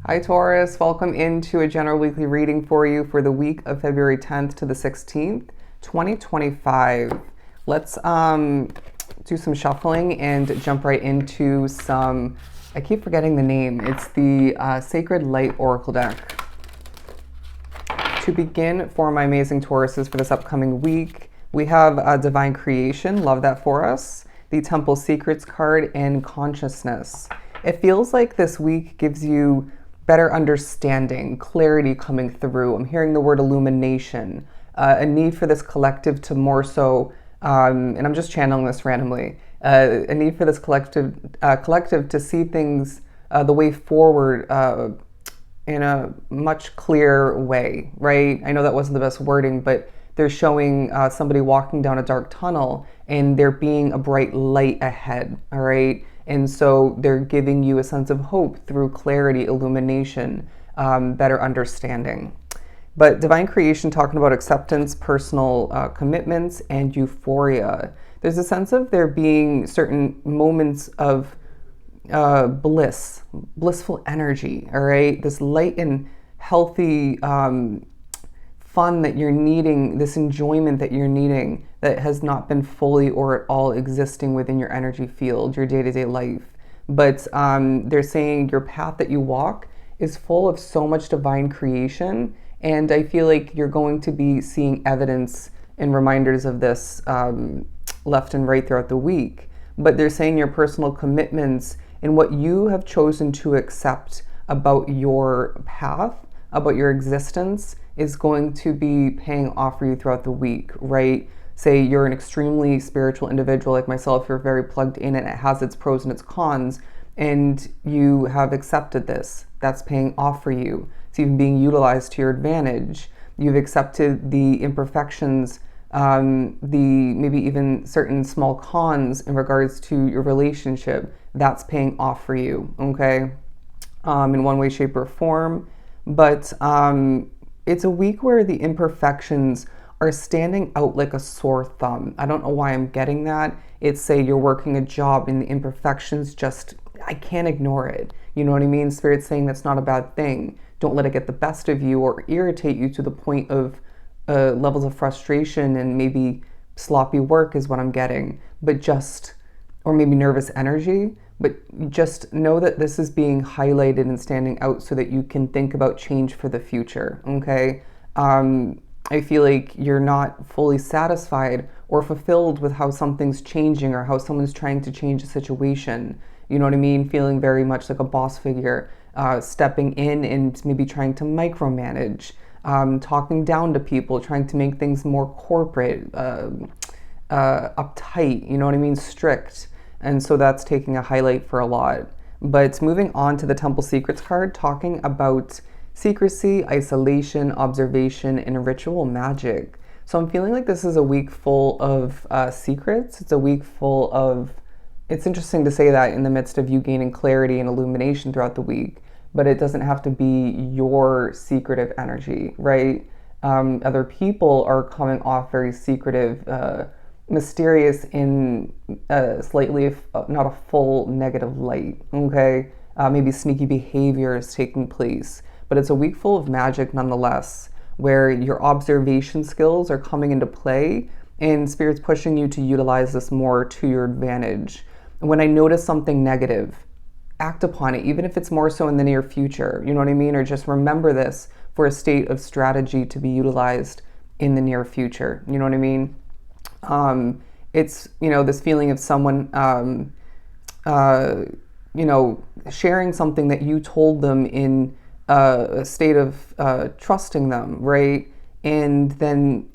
Hi Taurus, welcome into a general weekly reading for you for the week of February 10th to the 16th, 2025. Let's do some shuffling and jump right into some, I keep forgetting the name, it's the Sacred Light Oracle deck. To begin for my amazing Tauruses for this upcoming week, we have Divine Creation, love that for us, the Temple Secrets card, and Consciousness. It feels like this week gives you better understanding, clarity coming through. I'm hearing the word illumination, a need for this collective to more so, and I'm just channeling this randomly, a need for this collective to see things the way forward in a much clearer way, right? I know that wasn't the best wording, but they're showing somebody walking down a dark tunnel and there being a bright light ahead, all right? And so they're giving you a sense of hope through clarity, illumination, better understanding. But Divine Creation talking about acceptance, personal commitments, and euphoria. There's a sense of there being certain moments of blissful energy, all right? This light and healthy fun that you're needing, this enjoyment that you're needing that has not been fully or at all existing within your energy field, your day-to-day life. But they're saying your path that you walk is full of so much divine creation, and I feel like you're going to be seeing evidence and reminders of this left and right throughout the week. But they're saying your personal commitments and what you have chosen to accept about your path, about your existence, is going to be paying off for you throughout the week, right? Say you're an extremely spiritual individual like myself, you're very plugged in and it has its pros and its cons, and you have accepted this. That's paying off for you. It's even being utilized to your advantage. You've accepted the imperfections, the maybe even certain small cons in regards to your relationship. That's paying off for you, okay? In one way, shape, or form. But it's a week where the imperfections are standing out like a sore thumb. I don't know why I'm getting that. It's say you're working a job and the imperfections just, I can't ignore it. You know what I mean? Spirit's saying that's not a bad thing. Don't let it get the best of you or irritate you to the point of levels of frustration and maybe sloppy work is what I'm getting. But just, or maybe nervous energy. But just know that this is being highlighted and standing out so that you can think about change for the future, okay? I feel like you're not fully satisfied or fulfilled with how something's changing or how someone's trying to change a situation. You know what I mean? Feeling very much like a boss figure, stepping in and maybe trying to micromanage, talking down to people, trying to make things more corporate, uptight, you know what I mean? Strict. And so that's taking a highlight for a lot. But moving on to the Temple Secrets card, talking about secrecy, isolation, observation, and ritual magic. So I'm feeling like this is a week full of secrets. It's a week full of, it's interesting to say that in the midst of you gaining clarity and illumination throughout the week, but it doesn't have to be your secretive energy, right? Other people are coming off very secretive, mysterious in slightly, not a full negative light, okay? Maybe sneaky behavior is taking place. But it's a week full of magic nonetheless, where your observation skills are coming into play and Spirit's pushing you to utilize this more to your advantage. And when I notice something negative, act upon it, even if it's more so in the near future, you know what I mean? Or just remember this for a state of strategy to be utilized in the near future, you know what I mean? It's, you know, this feeling of someone, you know, sharing something that you told them in a state of trusting them, right? And then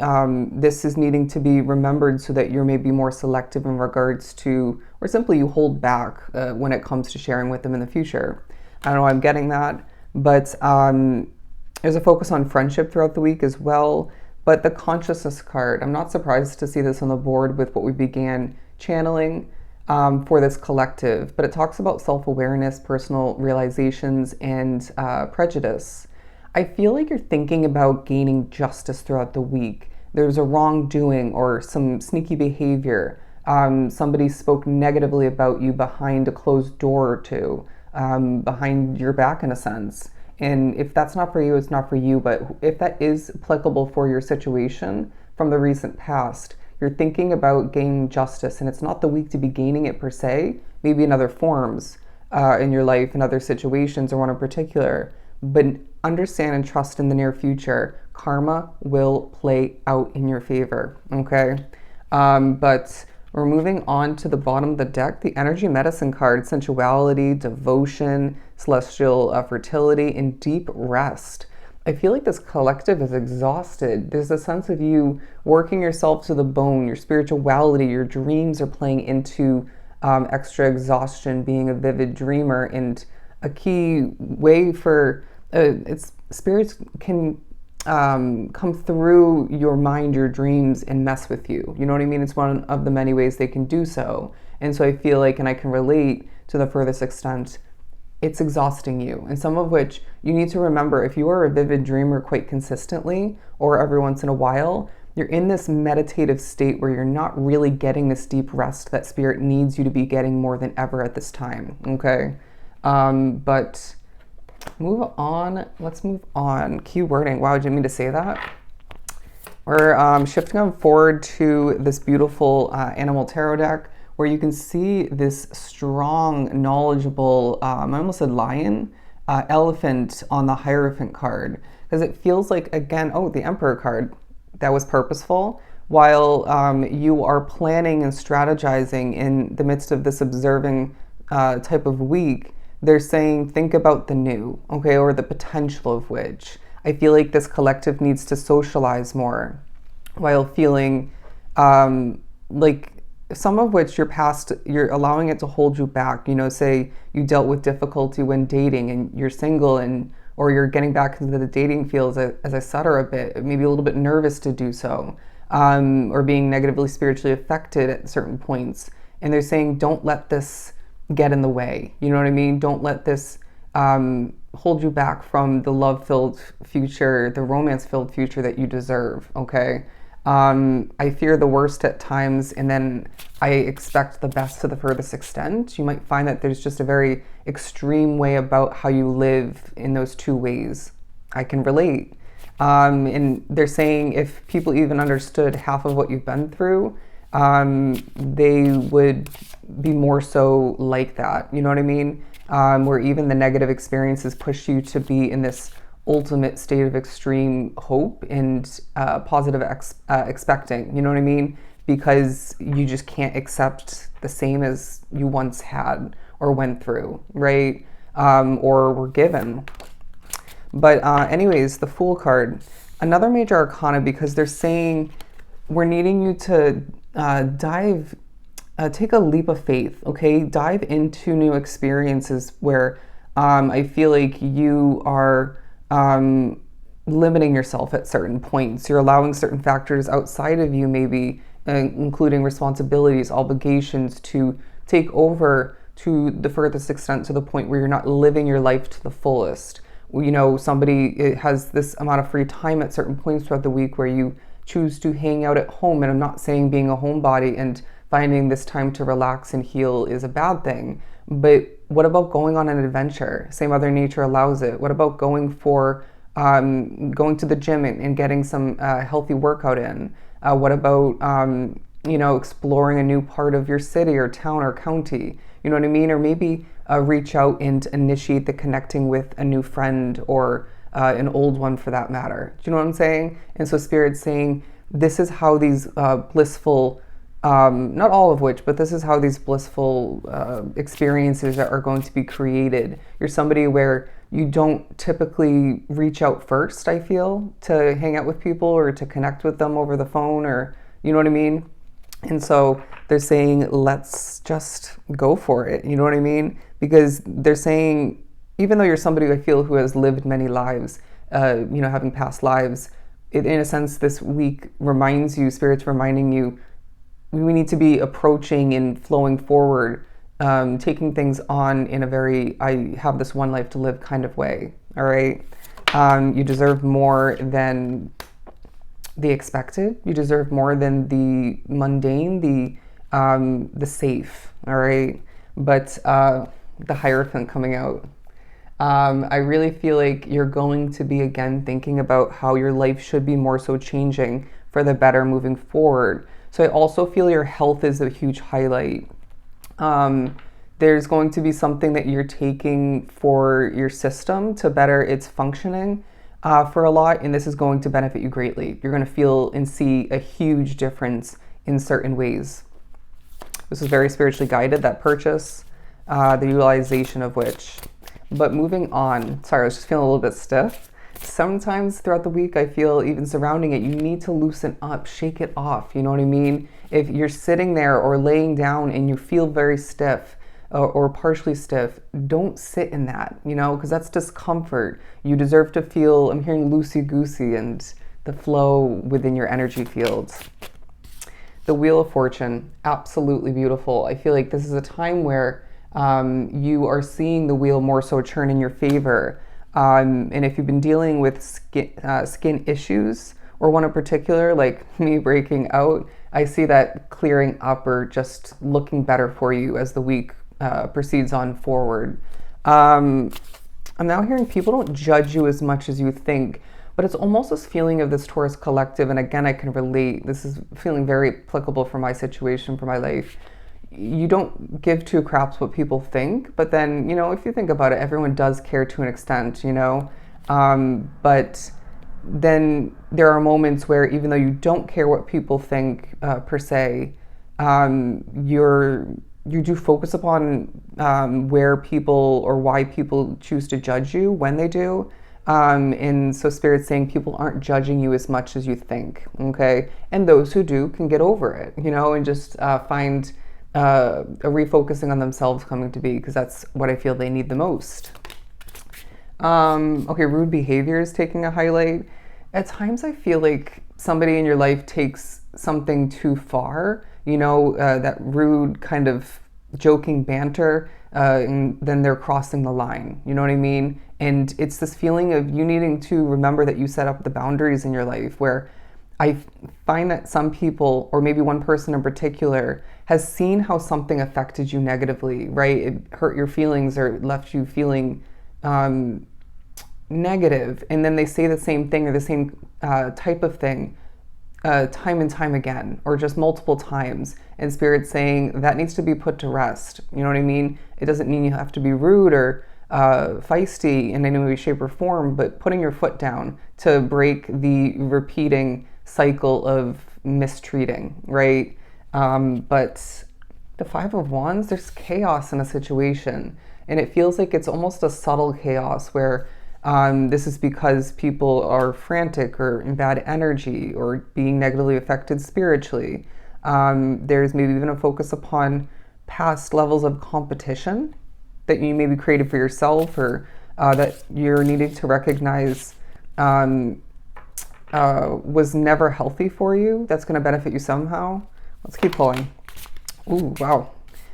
this is needing to be remembered so that you're maybe more selective in regards to, or simply you hold back when it comes to sharing with them in the future. I don't know, I'm getting that. But there's a focus on friendship throughout the week as well. But the consciousness card, I'm not surprised to see this on the board with what we began channeling for this collective, but it talks about self-awareness, personal realizations, and prejudice. I feel like you're thinking about gaining justice throughout the week. There's a wrongdoing or some sneaky behavior. Somebody spoke negatively about you behind a closed door or two. behind your back in a sense. And if that's not for you, it's not for you. But if that is applicable for your situation from the recent past, you're thinking about gaining justice, and it's not the week to be gaining it per se, maybe in other forms in your life, in other situations, or one in particular. But understand and trust in the near future, karma will play out in your favor, okay? But we're moving on to the bottom of the deck, the energy medicine card, sensuality, devotion, celestial fertility, and deep rest. I feel like this collective is exhausted. There's a sense of you working yourself to the bone, your spirituality, your dreams are playing into extra exhaustion, being a vivid dreamer. And a key way for spirits can come through your mind, your dreams, and mess with you. You know what I mean? It's one of the many ways they can do so. And so I feel like, and I can relate to the furthest extent, it's exhausting you. And some of which you need to remember, if you are a vivid dreamer quite consistently or every once in a while, you're in this meditative state where you're not really getting this deep rest that spirit needs you to be getting more than ever at this time, okay? But move on. Let's move on. Keywording. Wow, I didn't mean to say that. We're shifting on forward to this beautiful animal tarot deck where you can see this strong, knowledgeable, I almost said lion, elephant on the Hierophant card. Because it feels like, again, oh, the Emperor card. That was purposeful. While you are planning and strategizing in the midst of this observing type of week, they're saying, think about the new, okay, or the potential of which. I feel like this collective needs to socialize more while feeling like some of which your past, you're allowing it to hold you back. You know, say you dealt with difficulty when dating and you're single or you're getting back into the dating field, as I stutter a bit, maybe a little bit nervous to do so, or being negatively spiritually affected at certain points. And they're saying, don't let this get in the way. You know what I mean? Don't let this hold you back from the love-filled future, the romance-filled future that you deserve, okay? I fear the worst at times, and then I expect the best to the furthest extent. You might find that there's just a very extreme way about how you live in those two ways. I can relate. And they're saying if people even understood half of what you've been through, they would be more so like that. You know what I mean? Where even the negative experiences push you to be in this ultimate state of extreme hope and positive expecting. You know what I mean? Because you just can't accept the same as you once had or went through, right? Or were given. But anyways, the Fool card, another major arcana, because they're saying we're needing you to take a leap of faith, okay? Dive into new experiences where I feel like you are limiting yourself at certain points. You're allowing certain factors outside of you, maybe including responsibilities, obligations, to take over to the furthest extent, to the point where you're not living your life to the fullest. You know, somebody has this amount of free time at certain points throughout the week where you choose to hang out at home. And I'm not saying being a homebody and finding this time to relax and heal is a bad thing. But what about going on an adventure? Say Mother Nature allows it. What about going to the gym and getting some healthy workout in? What about, exploring a new part of your city or town or county? You know what I mean? Or maybe reach out and initiate the connecting with a new friend or an old one for that matter. Do you know what I'm saying? And so Spirit's saying, this is how these blissful, not all of which, but this is how these blissful experiences are going to be created. You're somebody where you don't typically reach out first, I feel, to hang out with people or to connect with them over the phone, or, you know what I mean? And so they're saying, let's just go for it. You know what I mean? Because they're saying, even though you're somebody I feel who has lived many lives, having past lives, in a sense, this week reminds you, Spirit's reminding you, we need to be approaching and flowing forward, taking things on in a very, I have this one life to live kind of way, all right? You deserve more than the expected. You deserve more than the mundane, the safe, all right? But the Hierophant coming out. I really feel like you're going to be again thinking about how your life should be more so changing for the better moving forward. So I also feel your health is a huge highlight. There's going to be something that you're taking for your system to better its functioning for a lot, and this is going to benefit you greatly. You're going to feel and see a huge difference in certain ways. This is very spiritually guided, that purchase, the utilization of which. But moving on, sorry, I was just feeling a little bit stiff. Sometimes throughout the week, I feel even surrounding it, you need to loosen up, shake it off. You know what I mean? If you're sitting there or laying down and you feel very stiff or partially stiff, don't sit in that, you know, because that's discomfort. You deserve to feel, I'm hearing loosey-goosey and the flow within your energy fields. The Wheel of Fortune, absolutely beautiful. I feel like this is a time where you are seeing the wheel more so turn in your favor. And if you've been dealing with skin issues or one in particular, like me breaking out, I see that clearing up or just looking better for you as the week proceeds on forward. I'm now hearing people don't judge you as much as you think, but it's almost this feeling of this Taurus collective. And again, I can relate. This is feeling very applicable for my situation, for my life. You don't give two craps what people think, but then, you know, if you think about it, everyone does care to an extent, you know, but then there are moments where even though you don't care what people think per se, you do focus upon where people or why people choose to judge you when they do. And so Spirit's saying people aren't judging you as much as you think, okay? And those who do can get over it, you know, and just find a refocusing on themselves coming to be, because that's what I feel they need the most. Okay, rude behavior is taking a highlight. At times I feel like somebody in your life takes something too far, you know, that rude kind of joking banter, and then they're crossing the line, you know what I mean? And it's this feeling of you needing to remember that you set up the boundaries in your life, where I find that some people, or maybe one person in particular, has seen how something affected you negatively, right? It hurt your feelings or left you feeling negative. And then they say the same thing or the same type of thing time and time again, or just multiple times. And Spirit's saying that needs to be put to rest. You know what I mean? It doesn't mean you have to be rude or feisty in any way, shape, or form, but putting your foot down to break the repeating cycle of mistreating, right? But the Five of Wands, there's chaos in a situation, and it feels like it's almost a subtle chaos where this is because people are frantic or in bad energy or being negatively affected spiritually. There's maybe even a focus upon past levels of competition that you maybe created for yourself, or that you're needing to recognize was never healthy for you. That's going to benefit you somehow. Let's keep pulling. Ooh, wow.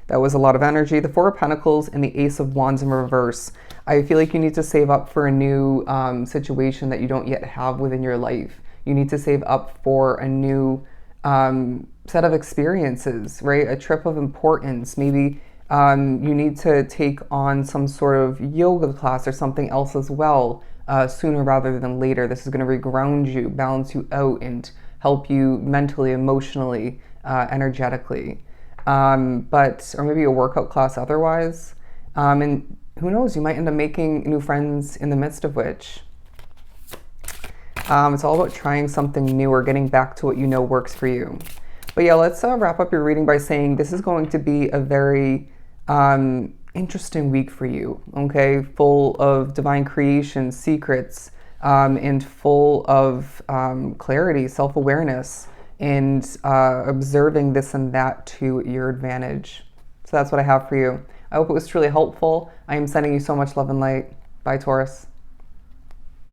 That was a lot of energy. The Four of Pentacles and the Ace of Wands in reverse. I feel like you need to save up for a new situation that you don't yet have within your life. You need to save up for a new set of experiences, right? A trip of importance. Maybe you need to take on some sort of yoga class or something else as well, sooner rather than later. This is going to reground you, balance you out, and help you mentally, emotionally, energetically. Or maybe a workout class otherwise. And who knows, you might end up making new friends in the midst of which. It's all about trying something new or getting back to what you know works for you. But yeah, let's wrap up your reading by saying this is going to be a very interesting week for you, okay? Full of divine creation, secrets, and full of clarity, self-awareness, and observing this and that to your advantage. So that's what I have for you. I hope it was truly helpful. I am sending you so much love and light. Bye, Taurus.